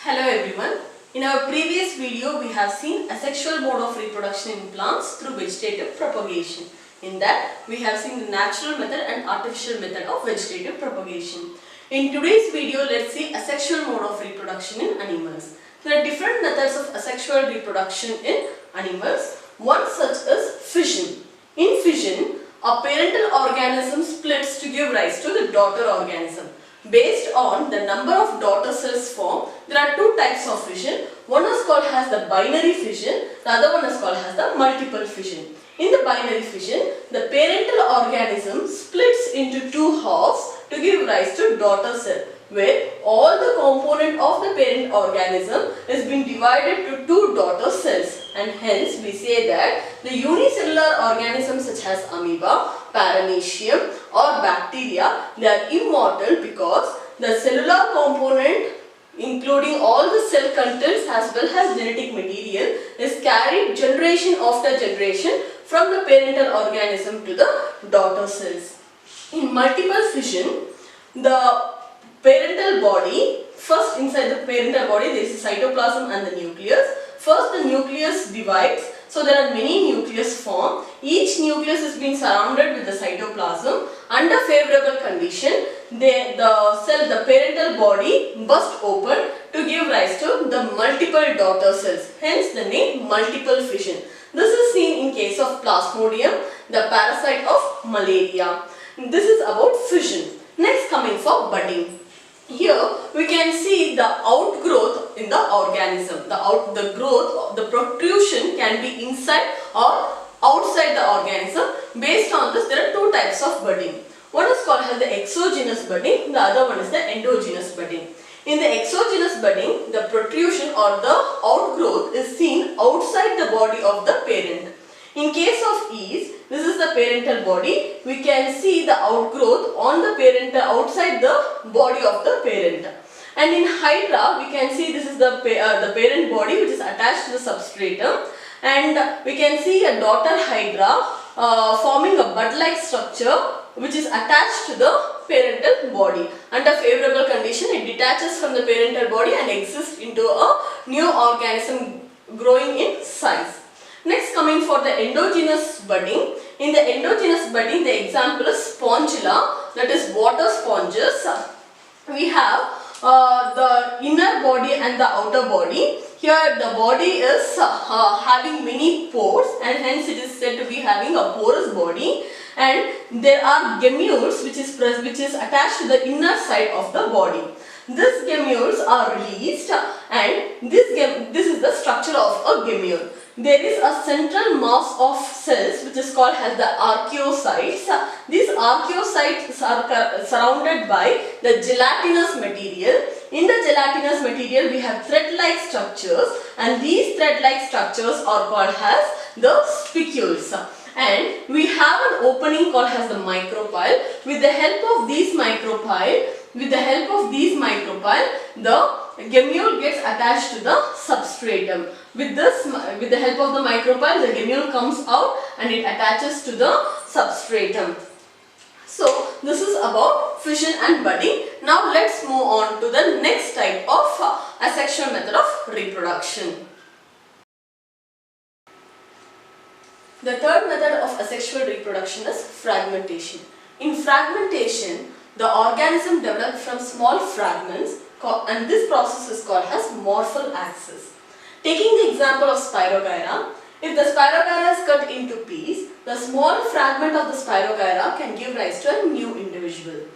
Hello everyone. In our previous video we have seen asexual mode of reproduction in plants through vegetative propagation. In that we have seen the natural method and artificial method of vegetative propagation. In today's video let's see asexual mode of reproduction in animals. There are different methods of asexual reproduction in animals. One such is fission. In fission, a parental organism splits to give rise to the daughter organism. Based on the number of daughter cells formed, there are two types of fission. One is called as the binary fission, the other one is called as the multiple fission. In the binary fission, the parental organism splits into two halves to give rise to daughter cell, where all the component of the parent organism is being divided to two daughter cells, and hence we say that the unicellular organisms such as amoeba, paramecium or bacteria, they are immortal because the cellular component including all the cell contents as well as genetic material is carried generation after generation from the parental organism to the daughter cells. In multiple fission, the parental body, first inside the parental body there is a cytoplasm and the nucleus. First the nucleus divides, so there are many nucleus formed. Each nucleus is being surrounded with the cytoplasm. Under favorable condition, the parental body burst open to give rise to the multiple daughter cells. Hence the name multiple fission. This is seen in case of plasmodium, the parasite of malaria. This is about fission. Next coming for budding. Here we can see the outgrowth in the organism. The growth, the protrusion can be inside or outside the organism. Based on this, there are two types of budding. One is called as the exogenous budding, the other one is the endogenous budding. In the exogenous budding, the protrusion or the outgrowth is seen outside the body of the parent. In case of yeast, this is the parental body. We can see the outgrowth on the parental outside the body of the parent. And in hydra, we can see this is the parent body which is attached to the substratum. And we can see a daughter hydra forming a bud-like structure which is attached to the parental body. Under favorable condition, it detaches from the parental body and exists into a new organism growing in size. Next coming for the endogenous budding. In the endogenous budding, the example is spongilla, that is water sponges. We have the inner body and the outer body. Here the body is having many pores and hence it is said to be having a porous body, and there are gemmules which is attached to the inner side of the body. These gemmules are released and this is the structure of a gemmule. There is a central mass of cells which is called as the archaeocytes. These archaeocytes are surrounded by the gelatinous material. In the gelatinous material we have thread-like structures, and these thread-like structures are called as the spicules. And we have an opening called as the micropyle. With the help of these micropyle, the gemmule gets attached to the substratum. With the help of the micropyle, the gemmule comes out and it attaches to the substratum. So this is about fission and budding. Now let's move on to the next type of asexual method of reproduction. The third method of asexual reproduction is fragmentation. In fragmentation, the organism develops from small fragments, and this process is called as morphal axis. Taking the example of Spirogyra, if the Spirogyra is cut into pieces, the small fragment of the Spirogyra can give rise to a new individual.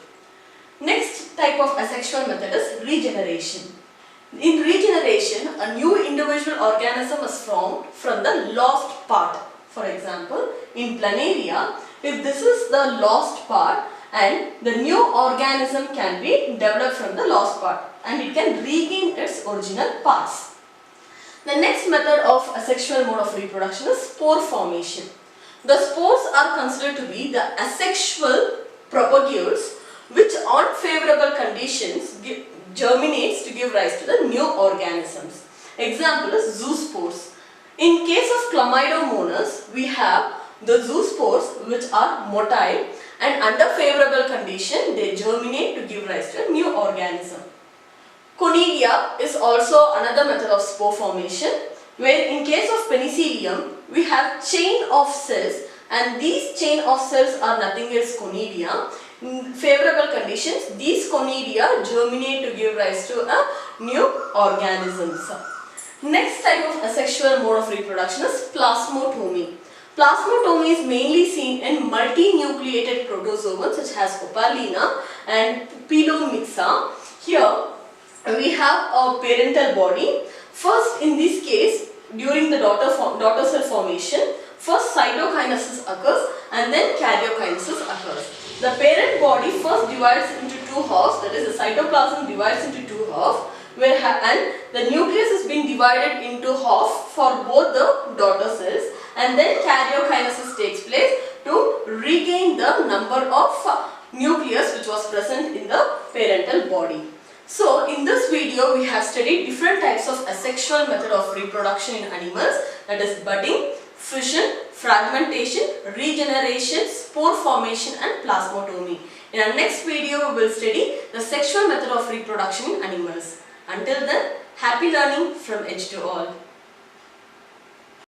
Next type of asexual method is regeneration. In regeneration, a new individual organism is formed from the lost part. For example, in planaria, if this is the lost part, and the new organism can be developed from the lost part and it can regain its original parts. The next method of asexual mode of reproduction is spore formation. The spores are considered to be the asexual propagules which on favorable conditions germinates to give rise to the new organisms. Example is zoospores. In case of chlamydomonas, we have the zoospores which are motile, and under favorable condition they germinate to give rise to a new organism. Conidia is also another method of spore formation, where in case of penicillium we have chain of cells, and these chain of cells are nothing else conidia. In favorable conditions, these conidia germinate to give rise to a new organisms. Next type of asexual mode of reproduction is plasmotomy. Plasmotomy is mainly seen in multinucleated protozoans such as Opalina and Pilomixa. Here we have a parental body. First, in this case, during the daughter cell formation, first cytokinesis occurs and then karyokinesis occurs. The parent body first divides into two halves, that is the cytoplasm divides into two halves, and the nucleus is being divided into half for both the daughter cells, and then karyokinesis takes place to regain the number of nucleus which was present in the parental body. So in this video we have studied different types of asexual method of reproduction in animals, that is budding, fission, fragmentation, regeneration, spore formation and plasmotomy. In our next video we will study the sexual method of reproduction in animals. Until then, happy learning from Edge to all.